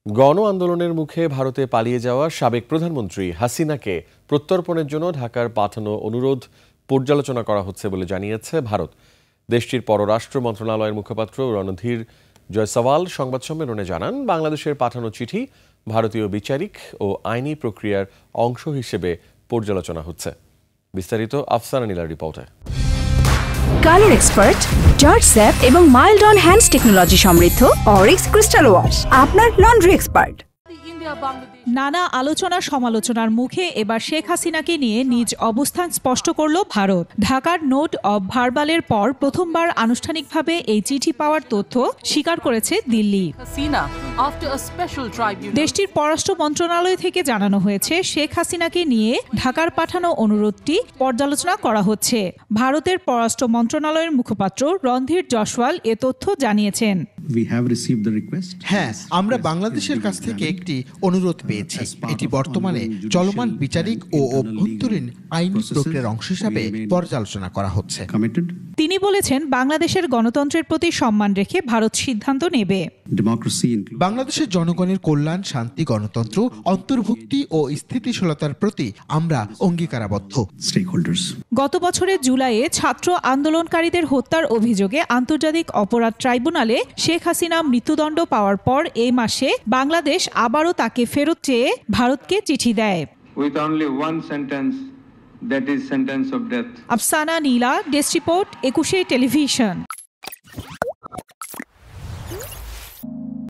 গণ আন্দোলনের মুখে ভারতে পালিয়ে যাওয়া সাবেক প্রধানমন্ত্রী হাসিনাকে প্রত্যর্পণের জন্য ঢাকার পাঠানো অনুরোধ পর্যালোচনা করা হচ্ছে বলে জানিয়েছে ভারত। দেশটির পররাষ্ট্র মন্ত্রণালয়ের মুখপাত্র রণধীর জয়সওয়াল সংবাদ সম্মেলনে জানান, বাংলাদেশের পাঠানো চিঠি ভারতীয় বিচারিক ও আইনি প্রক্রিয়ার অংশ হিসেবে পর্যালোচনা হচ্ছে। বিস্তারিত আফসানা নীলার রিপোর্টে। কালার এক্সপার্ট, জর্জ স্যাপ এবং মাইল্ড অন হ্যান্ডস টেকনোলজি সমৃদ্ধ অরিক্স ক্রিস্টাল ওয়াশ আপনার লন্ড্রি এক্সপার্ট। নানা আলোচনা সমালোচনার মুখে এবার শেখ হাসিনাকে নিয়ে নিজ অবস্থান স্পষ্ট করল ভারত। ঢাকার নোট অব ভার্বালের পর প্রথমবার আনুষ্ঠানিকভাবে এই চিঠি পাওয়ার তথ্য স্বীকার করেছে দিল্লি। দেশটির পররাষ্ট্র মন্ত্রণালয় থেকে জানানো হয়েছে, শেখ হাসিনাকে নিয়ে ঢাকার পাঠানো অনুরোধটি পর্যালোচনা করা হচ্ছে। ভারতের পররাষ্ট্র মন্ত্রণালয়ের মুখপাত্র রণধীর জয়সওয়াল এ তথ্য জানিয়েছেন। হ্যাঁ, আমরা বাংলাদেশের কাছ থেকে একটি অনুরোধ পেয়েছি। এটি বর্তমানে চলমান বিচারিক ও অভ্যন্তরীণ আইনি প্রক্রিয়ার অংশ হিসাবে পর্যালোচনা করা হচ্ছে। তিনি বলেছেন, বাংলাদেশের গণতন্ত্রের প্রতি সম্মান রেখে ভারত সিদ্ধান্ত নেবে। বাংলাদেশের জনগণের কল্যাণ, শান্তি, গণতন্ত্র, অন্তর্ভুক্তি ও স্থিতিশীলতার প্রতি আমরা অঙ্গীকারাবদ্ধ। গত বছরের জুলাইয়ে ছাত্র আন্দোলনকারীদের হত্যার অভিযোগে আন্তর্জাতিক অপরাধ ট্রাইব্যুনালে শেখ হাসিনা মৃত্যুদণ্ড পাওয়ার পর এই মাসে বাংলাদেশ আবারও তাকে ফেরত চেয়ে ভারতকে চিঠি দেয়। আফসানা নীলা, ডেস্ক রিপোর্ট, 21 টেলিভিশন।